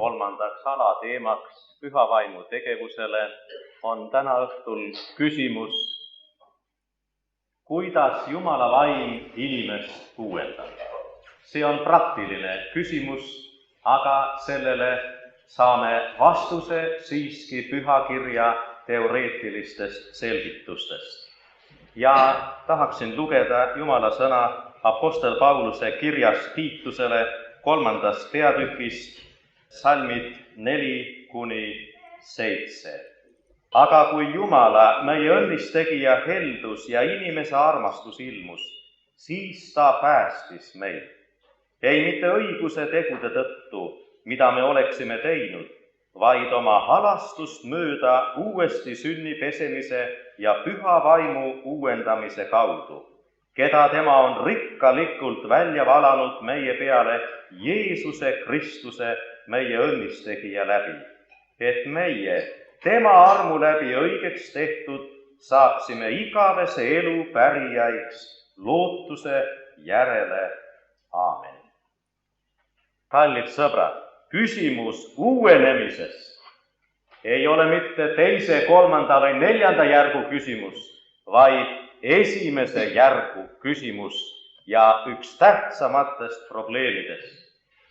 kolmandaks alateemaks püha vaimu tegevusele on täna õhtul küsimus, kuidas Jumala vaim inimest uuendab. See on praktiline küsimus, aga sellele saame vastuse siiski pühakirja teoreetilistest selgitustest. Ja tahaksin lugeda Jumala sõna Apostel Pauluse kirjast Tiitusele 3. peatükist, salmid 4-7. Aga kui Jumala, meie õnnistegija heldus ja inimese armastus ilmus, siis ta päästis meid. Ei mitte õiguse tegude tõttu, mida me oleksime teinud, vaid oma halastust mööda uuesti sünni pesemise ja püha vaimu uuendamise kaudu, keda tema on rikkalikult välja valanud meie peale Jeesuse Kristuse, meie õnnistegija läbi, et meie, tema armu läbi õigeks tehtud, saaksime igavese elu pärijaiks lootuse järele. Aamen. Kallid sõbrad, küsimus uuenemisest ei ole mitte 2., 3. või 4. järgu küsimus, vaid esimese järgu küsimus ja üks tähtsamatest probleemidest,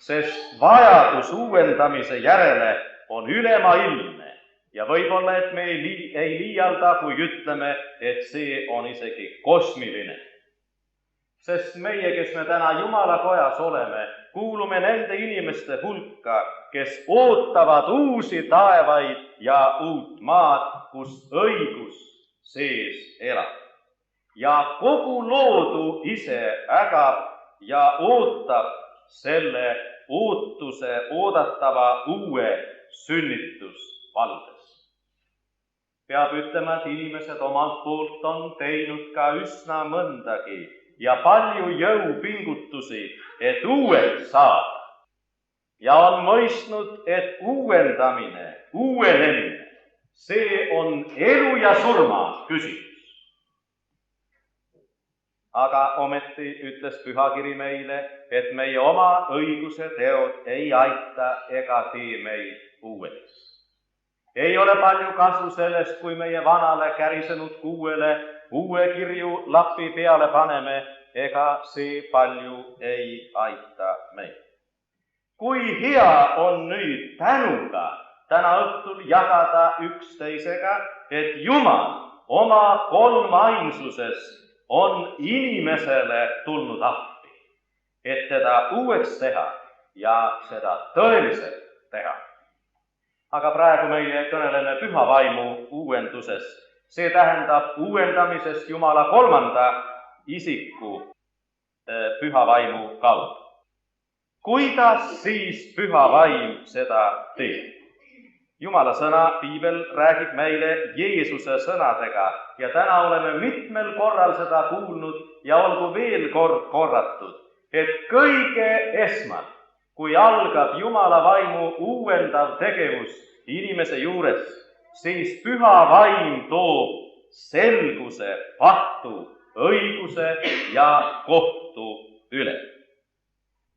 sest vajadus uuendamise järele on ülemaailmne ja võib-olla, et me ei liialda, kui ütleme, et see on isegi kosmiline. Sest meie, kes me täna Jumala kojas oleme, kuulume nende inimeste hulka, kes ootavad uusi taevaid ja uut maad, kus õigus sees elab. Ja kogu loodu ise ägab ja ootab selle ootuse oodatava uue sünnitusvaldes. Peab ütlema, et inimesed omalt poolt on teinud ka üsna mõndagi ja palju jõupingutusi, et uued saada. Ja on mõistnud, et uuendamine, uuenemine, see on elu ja surma küsimus. Aga ometi ütles pühakiri meile, et meie oma õiguse teod ei aita ega tee meid uueks. Ei ole palju kasu sellest, kui meie vanale kärisenud kuuele uue kirju lapi peale paneme, ega see palju ei aita meid. Kui hea on nüüd tänuga täna õhtul jagada üksteisega, et Jumal oma kolmainsuses on inimesele tulnud appi, et teda uueks teha ja seda tõeliselt teha. Aga praegu meie kõneleme püha vaimu uuendusest. See tähendab uuendamisest Jumala 3. isiku püha vaimu kaudu. Kuidas siis püha vaim seda teeb? Jumala sõna, piibel räägib meile Jeesuse sõnadega ja täna oleme mitmel korral seda kuulnud ja olgu veel kord korratud, et kõige esmalt, kui algab Jumala vaimu uuendav tegevus inimese juures, siis püha vaim toob selguse, pahtu, õiguse ja kohtu üle.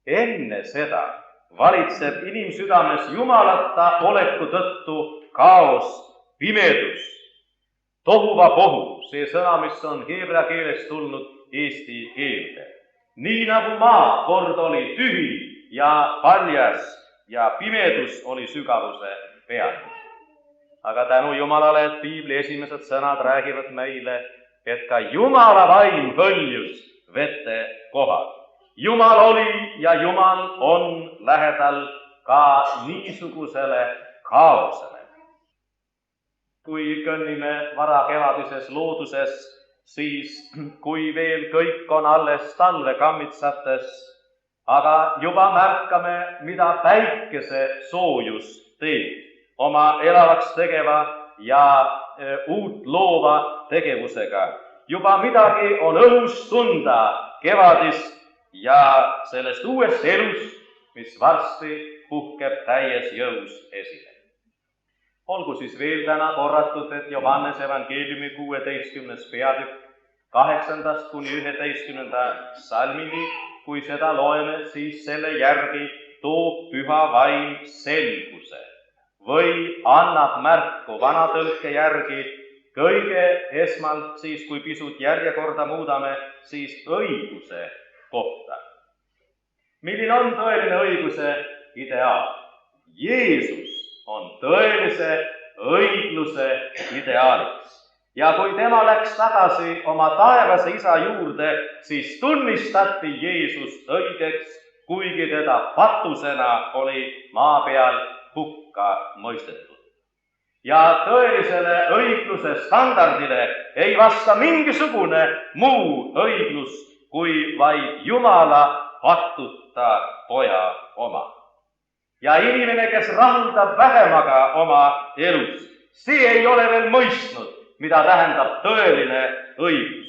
Enne seda valitseb inimsüdames jumalata oleku tõttu kaos, pimedus, tohuvabohu, see sõna, mis on heebrea keelest tulnud eesti keelde. Nii nagu maa kord oli tühi ja paljas ja pimedus oli sügavuse peal. Aga tänu Jumalale, et piibli esimesed sõnad räägivad meile, et ka Jumala vaim hõljus vete kohal. Jumal oli ja Jumal on lähedal ka niisugusele kaosele. Kui kõnnime varakevadises looduses, siis kui veel kõik on alles talve kammitsates, aga juba märkame, mida päikese soojus teeb oma elavaks tegeva ja uut loova tegevusega. Juba midagi on õhus tunda kevadist ja sellest uuest elust, mis varsti puhkeb täies jõus esile. Olgu siis veel täna korratud, et Johannese evangeeliumi 16. peatükk 8-11 salmini, kui seda loeme, siis selle järgi toob püha vaim selguse või annab märku vana tõlke järgi kõige esmalt siis, kui pisut järjekorda muudame, siis õiguse kohta. Milline on tõeline õiguse ideaal? Jeesus on tõelise õigluse ideaaliks. Ja kui tema läks tagasi oma taevase isa juurde, siis tunnistati Jeesus õigeks, kuigi teda patusena oli maa peal hukka mõistetud. Ja tõelisele õigluse standardile ei vasta mingisugune muu õiglus, kui vaid Jumala patuta poja oma. Ja inimene, kes rahuldab vähemaga oma elus, see ei ole veel mõistnud, mida tähendab tõeline õigus.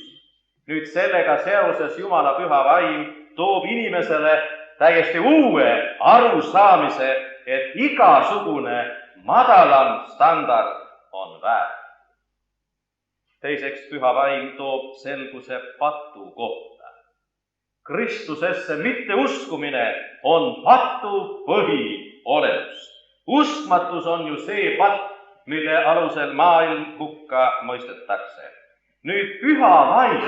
Nüüd sellega seoses Jumala püha vaim toob inimesele täiesti uue arusaamise, et igasugune madalam standard on väär. Teiseks, püha vaim toob selguse patu kohta. Kristusesse mitteuskumine on patu põhiolemus. Uskmatus on ju see patt, mille alusel maailm hukka mõistetakse. Nüüd püha vaim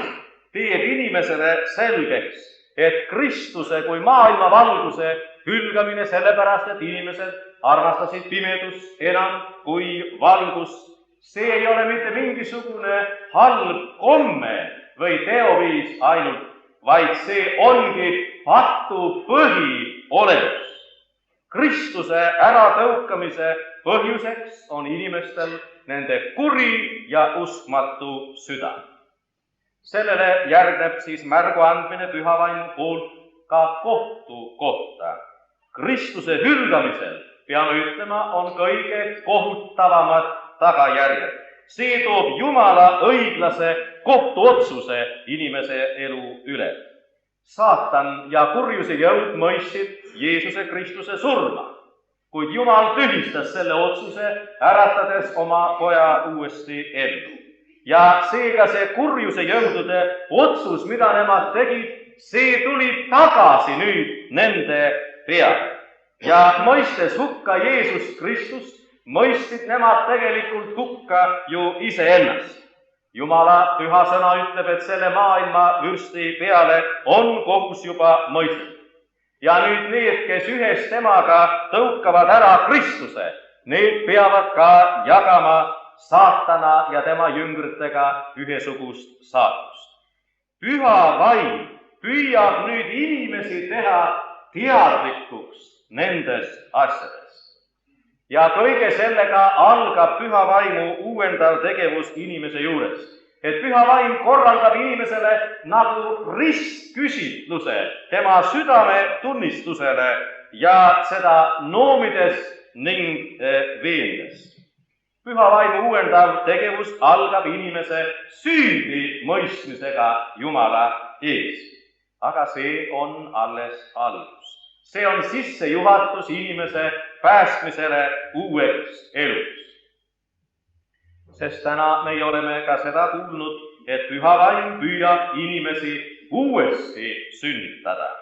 teeb inimesele selgeks, et Kristuse kui maailma valguse hülgamine sellepärast, et inimesed armastasid pimedust enam kui valgust, see ei ole mitte mingisugune halb komme või teoviis ainult, vaid see ongi patu põhiolemus. Kristuse äratõukamise põhjuseks on inimestel nende kuri ja uskmatu süda. Sellele järgneb siis märgu andmine püha vaimu poolt ka kohtu kohta. Kristuse hülgamisel, peame ütlema, on kõige kohutavamad tagajärjed. See toob Jumala õiglase kohtuotsuse inimese elu üle. Saatan ja kurjuse jõud mõistsid Jeesuse Kristuse surma, kuid Jumal tühistas selle otsuse, äratades oma poja uuesti ellu. Ja seega see kurjuse jõudude otsus, mida nemad tegid, see tuli tagasi nüüd nende peale. Ja mõistes hukka Jeesus Kristus, mõistsid nemad tegelikult hukka ju iseennast. Jumala püha sõna ütleb, et selle maailma vürsti peale on kohus juba mõistetud. Ja nüüd need, kes ühes temaga tõukavad ära Kristuse, need peavad ka jagama saatana ja tema jüngritega ühesugust saatust. Püha vaim püüab nüüd inimesi teha teadlikuks nendest asjadest. Ja kõige sellega algab püha vaimu uuendav tegevus inimese juures. Et püha vaim korraldab inimesele nagu ristküsitluse tema südame tunnistusele ja seda noomides ning veendes. Püha vaimu uuendav tegevus algab inimese süüdi mõistmisega Jumala ees. Aga see on alles algus. See on sissejuhatus inimese päästmisele uueks eluks. Sest täna me oleme ka seda kuulnud, et püha vaim püüab inimesi uuesti sünnitada.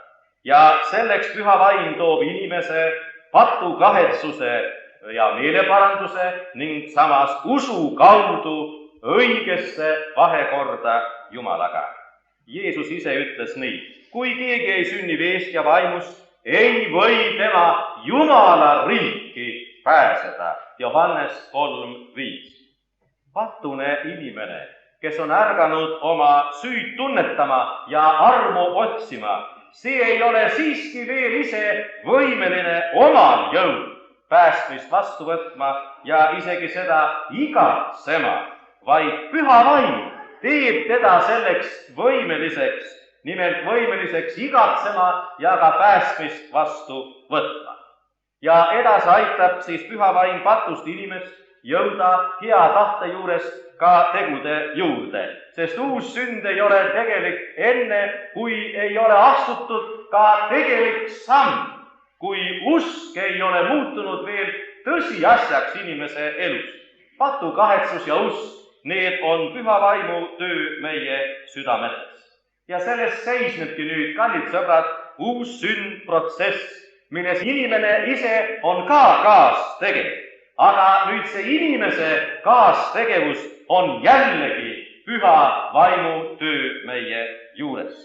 Ja selleks püha vaim toob inimese patukahetsuse ja meeleparanduse ning samas usu kaudu õigesse vahekorda Jumalaga. Jeesus ise ütles nii, kui keegi ei sünni veest ja vaimust, ei või tema Jumala riiki pääseda. Johannes 3:5. Patune inimene, kes on ärganud oma süüd tunnetama ja armu otsima, see ei ole siiski veel ise võimeline omal jõul päästmist vastu võtma ja isegi seda igatsema, vaid püha vaim teeb teda selleks võimeliseks, nimelt võimeliseks igatsema ja ka päästmist vastu võtma. Ja edasi aitab siis püha vaim patust inimest jõuda hea tahte juurest ka tegude juurde, sest uus sünd ei ole tegelik enne, kui ei ole astutud ka tegelik samm, kui usk ei ole muutunud veel tõsiasjaks inimese elus. Patukahetsus ja usk, need on püha vaimu töö meie südametes. Ja sellest seisnebki nüüd, kallid sõbrad, uus sündprotsess, milles inimene ise on ka kaastegev. Aga nüüd see inimese kaastegevus on jällegi püha vaimu töö meie juures.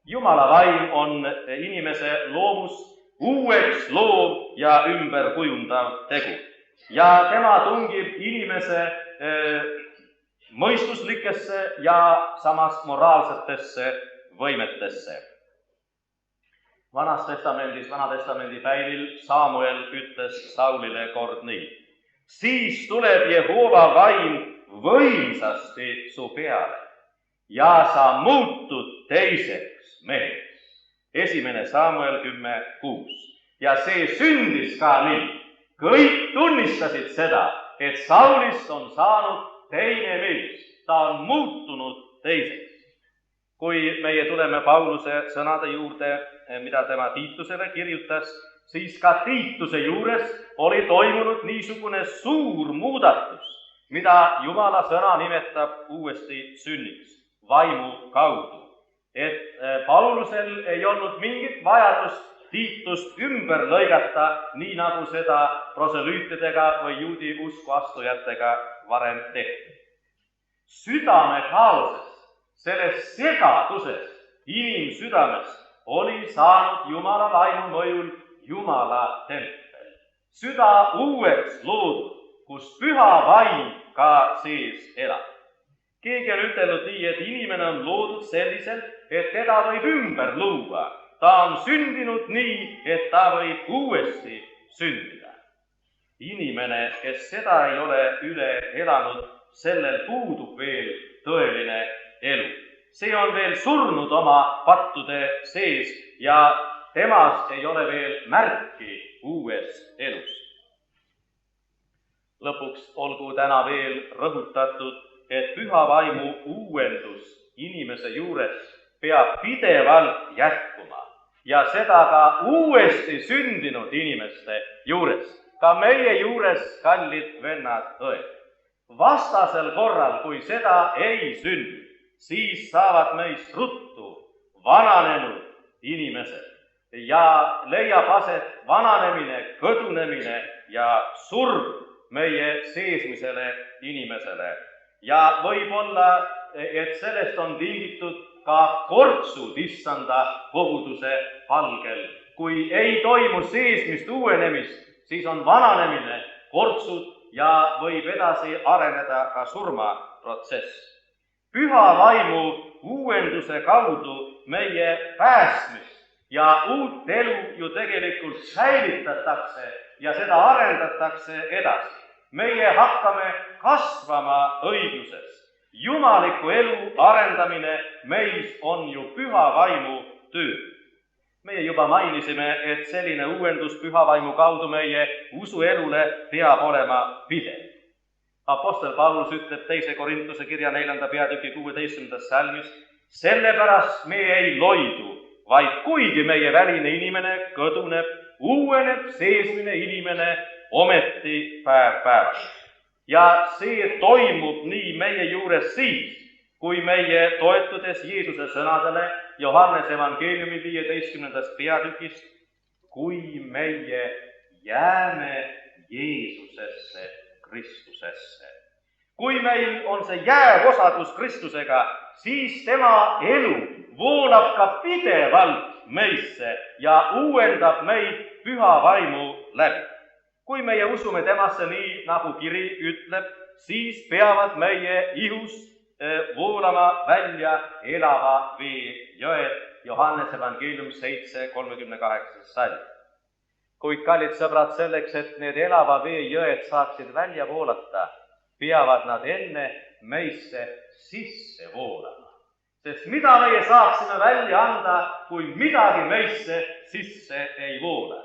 Jumala vaim on inimese loomus uueks loov ja ümberkujundav tegu. Ja tema tungib inimese mõistuslikesse ja samas moraalsetesse võimetesse. Vana testamendi päevil Samuel ütles Saulile kord nii. Siis tuleb Jehova vaim võimsasti su peale ja sa muutud teiseks meheks. 1. Samuel 10:6. Ja see sündis ka nii. Kõik tunnistasid seda, et Saulist on saanud teine mees. Ta on muutunud teiseks. Kui meie tuleme Pauluse sõnade juurde, mida tema Tiitusele kirjutas, siis ka Tiituse juures oli toimunud niisugune suur muudatus, mida Jumala sõna nimetab uuesti sünniks, vaimu kaudu. Et Paulusel ei olnud mingit vajadust Tiitust ümber lõigata, nii nagu seda proselüütidega või juudi uskuastujatega varem tehti. Südame kaoses, selles segaduses inimsüdames oli saanud Jumala vaimu mõjul Jumala tempel. Süda uueks loodud, kus püha vaim ka sees elab. Keegi on ütelnud nii, et inimene on loodud selliselt, et teda võib ümber luua. Ta on sündinud nii, et ta võib uuesti sündida. Inimene, kes seda ei ole üle elanud, sellel puudub veel tõeline elu. See on veel surnud oma pattude sees ja temas ei ole veel märki uuest elust. Lõpuks olgu täna veel rõhutatud, et püha vaimu uuendus inimese juures peab pidevalt jätkuma ja seda ka uuesti sündinud inimeste juures, ka meie juures, kallid vennad-õed. Vastasel korral, kui seda ei sünni, siis saavad meist ruttu vananenud inimesed ja leiab aset vananemine, kõdunemine ja surm meie seesmisele inimesele. Ja võib-olla, et sellest on tingitud ka kortsud issanda koguduse palgel. Kui ei toimu seesmist uuenemist, siis on vananemine, kortsud ja võib edasi areneda ka surmaprotsess. Püha vaimu uuenduse kaudu meie päästmist ja uut elu ju tegelikult säilitatakse ja seda arendatakse edasi. Meie hakkame kasvama õigluses. Jumaliku elu arendamine meis on ju püha vaimu töö. Meie juba mainisime, et selline uuendus püha vaimu kaudu meie usuelule peab olema pidev. Apostel Paulus ütleb 2. Korintuse kirja 4. peatüki 16. salmis, sellepärast me ei loidu, vaid kuigi meie väline inimene kõduneb, uueneb seesmine inimene ometi päev-päevast. Ja see toimub nii meie juures siis, kui meie toetudes Jeesuse sõnadele Johannese evangeeliumi 15. peatükist, kui meie jääme Jeesusesse, Kristusesse. Kui meil on see jääv osadus Kristusega, siis tema elu voolab ka pidevalt meisse ja uuendab meid püha vaimu läbi. Kui meie usume temasse nii, nagu kiri ütleb, siis peavad meie ihus voolama välja elava vee jõed, Johannese evangeelium 7:38 salm. Kuid kallid sõbrad, selleks, et need elava vee jõed saaksid välja voolata, peavad nad enne meisse sisse voolama. Sest mida meie saaksime välja anda, kui midagi meisse sisse ei voola?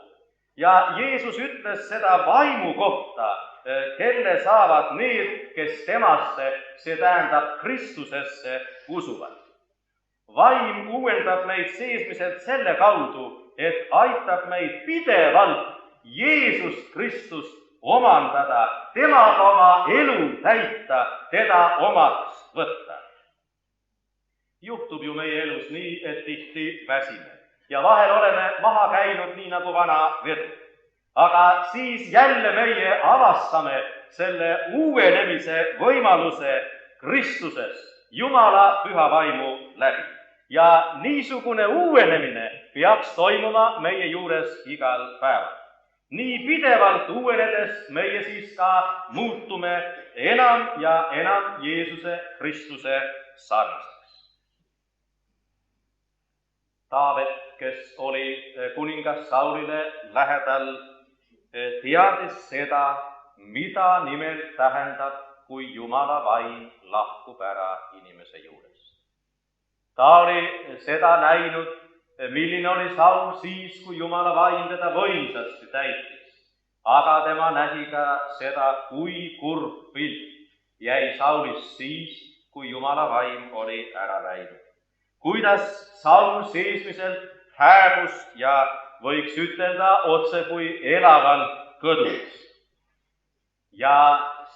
Ja Jeesus ütles seda vaimu kohta, kelle saavad need, kes temasse, see tähendab Kristusesse, usuvad. Vaim uuendab meid seesmiselt selle kaudu, et aitab meid pidevalt Jeesus Kristust omandada, temaga oma elu täita, teda omaks võtta. Juhtub ju meie elus nii, et tihti väsime ja vahel oleme maha käinud nii nagu vana vedu. Aga siis jälle meie avastame selle uuenemise võimaluse Kristuses, Jumala püha vaimu läbi. Ja niisugune uuenemine peaks toimuma meie juures igal päeval. Nii pidevalt uuenedes meie siis ka muutume enam ja enam Jeesuse Kristuse sarnaseks. Taavet, kes oli kuningas Saulile lähedal, teadis seda, mida nimelt tähendab, kui Jumala vaim lahkub ära inimese juurest. Ta oli seda näinud, milline oli Saul siis, kui Jumala vaim teda võimsasti täitis. Aga tema nägi ka seda, kui kurb pilt jäi Saulist siis, kui Jumala vaim oli ära läinud. Kuidas Saul seesmiselt hääbus ja võiks ütelda otse kui elaval kõdus. Ja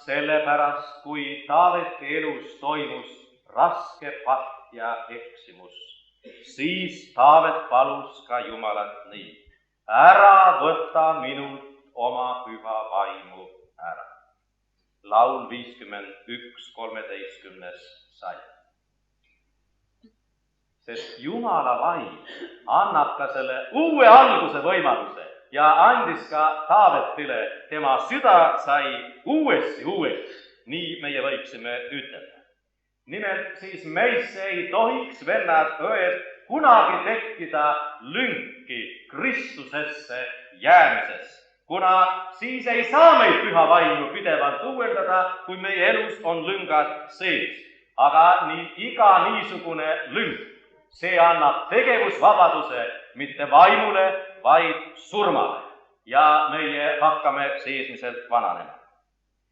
sellepärast, kui Taaveti elus toimus raske patt ja eksimus, siis Taavet palus ka Jumalat nii: ära võta minult oma püha vaimu ära. Laul 51, 13. salm. Sest Jumala vaim annab ka selle uue alguse võimaluse ja andis ka Taavetile, tema süda sai uuesti uueks, nii meie võiksime ütelda. Nimelt siis meisse ei tohiks, vennad, õed, kunagi tekkida lünki Kristusesse jäämises, kuna siis ei saa meid püha vaimu pidevalt uuendada, kui meie elus on lüngad sees. Aga iga niisugune lünk, see annab tegevusvabaduse mitte vaimule, vaid surmale ja meie hakkame seesmiselt vananema.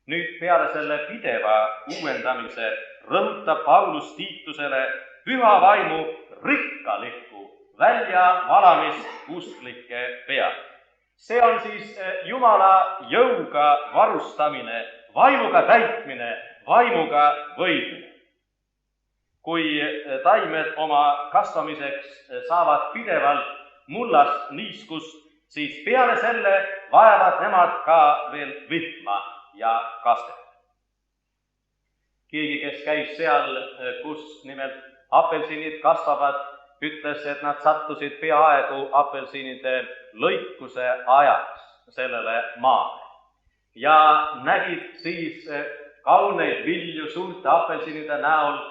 Nüüd peale selle pideva uuendamise rõhutab Paulus Tiitusele püha vaimu rikkalikku väljavalamist usklike peal. See on siis Jumala jõuga varustamine, vaimuga täitmine, vaimuga võidmine. Kui taimed oma kasvamiseks saavad pidevalt mullast niiskust, siis peale selle vajavad nemad ka veel vihma ja kastet. Keegi, kes käis seal, kus nimelt apelsinid kasvavad, ütles, et nad sattusid peaaegu apelsinide lõikuse ajaks sellele maale. Ja nägid siis kauneid vilju suurte apelsinide näol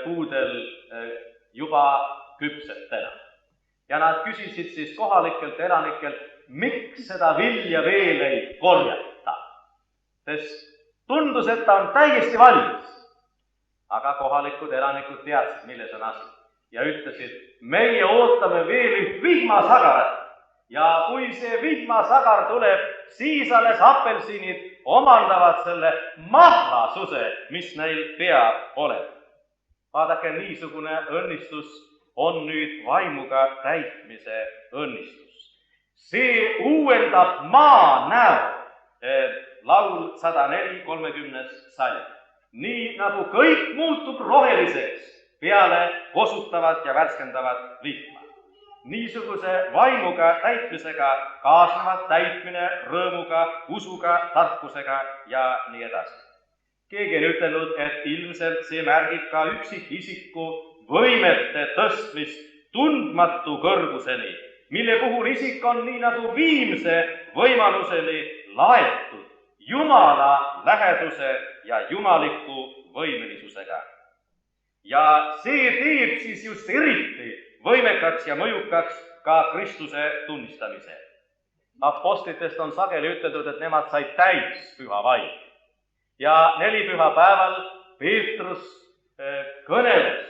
puudel juba küpsetena. Ja nad küsisid siis kohalikelt elanikelt, miks seda vilja veel ei korjata. Sest tundus, et ta on täiesti valmis. Aga kohalikud elanikud teadsid, milles on asi. Ja ütlesid, meie ootame veel üht vihmasagarat. Ja kui see vihmasagar tuleb, siis alles apelsinid omandavad selle mahlasuse, mis neil peab olema. Vaadake, niisugune õnnistus on nüüd vaimuga täitmise õnnistus. See uuendab maa näo. Laul 104, 30. salm. Nii nagu kõik muutub roheliseks peale kosutavat ja värskendavat vihma. Niisuguse vaimuga täitmisega kaasnevad täitmine rõõmuga, usuga, tarkusega ja nii edasi. Keegi on ütelnud, et ilmselt see märgib ka üksikisiku võimete tõstmist tundmatu kõrguseni, mille puhul isik on nii nagu viimse võimaluseni laetud Jumala läheduse ja jumaliku võimelisusega. Ja see teeb siis just eriti võimekaks ja mõjukaks ka Kristuse tunnistamise. Apostlitest on sageli üteldud, et nemad said täis püha vaim. Ja nelipühapäeval Peetrus kõneles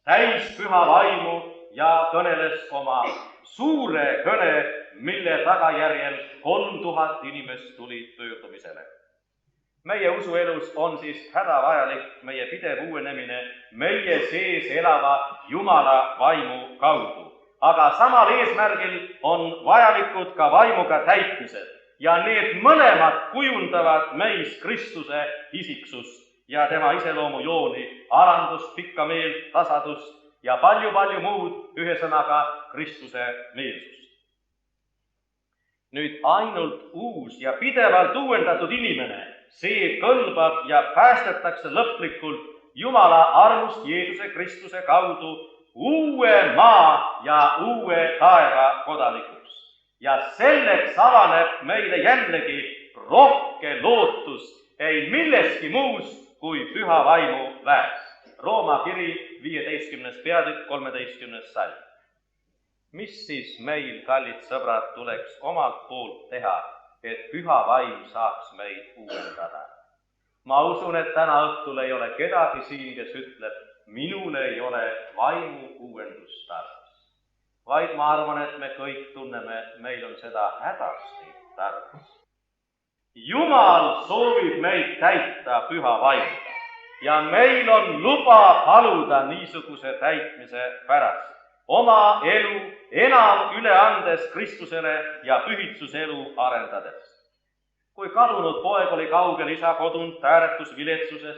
täis püha vaimu ja kõneles oma suure kõne, mille tagajärjel 3000 inimest tulid pöördumisele. Meie usuelus on siis hädavajalik meie pidev uuenemine meie sees elava Jumala vaimu kaudu. Aga samal eesmärgil on vajalikud ka vaimuga täitmised ja need mõlemad kujundavad meis Kristuse isiksust ja tema iseloomujooni, alandust, pikka meelt, tasadust ja palju-palju muud, ühesõnaga Kristuse meelsust. Nüüd ainult uus ja pidevalt uuendatud inimene, see kõlbab ja päästetakse lõplikult Jumala armust Jeesuse Kristuse kaudu uue maa ja uue taeva kodanikuks. Ja selleks avaneb meile jällegi rohke lootus ei milleski muus kui püha vaimu väes. Rooma kiri 15. peatükk 13. salm. Mis siis meil, kallid sõbrad, tuleks omalt poolt teha, et püha vaim saaks meid uuendada? Ma usun, et täna õhtul ei ole kedagi siin, kes ütleb, minul ei ole vaimu uuendust tarvis. Vaid ma arvan, et me kõik tunneme, meil on seda hädasti tarvis. Jumal soovib meid täita püha vaimuga ja meil on luba paluda niisuguse täitmise pärast. Oma elu enam üle andes Kristusele ja pühitsuse elu arendades. Kui kadunud poeg oli kaugel isa kodunt ääretus viletsuses,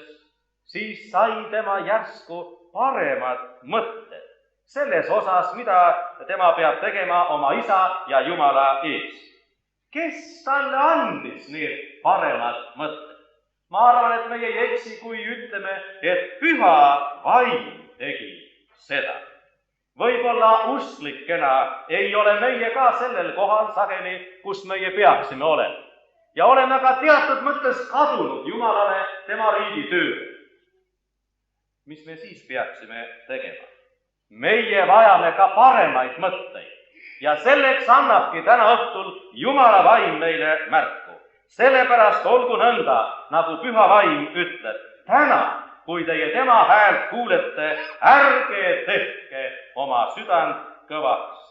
siis sai tema järsku paremad mõtted selles osas, mida tema peab tegema oma isa ja Jumala ees. Kes talle andis need paremad mõtted? Ma arvan, et meie ei eksi, kui ütleme, et püha vaim tegi seda. Võib-olla usklikena ei ole meie ka sellel kohal sageli, kus meie peaksime olema. Ja oleme ka teatud mõttes kadunud Jumalale tema riigi tööle. Mis me siis peaksime tegema? Meie vajame ka paremaid mõtteid ja selleks annabki täna õhtul Jumala vaim meile märku. Sellepärast olgu nõnda, nagu püha vaim ütleb, täna, kui teie tema häält kuulete, ärge tehke oma südant kõvaks.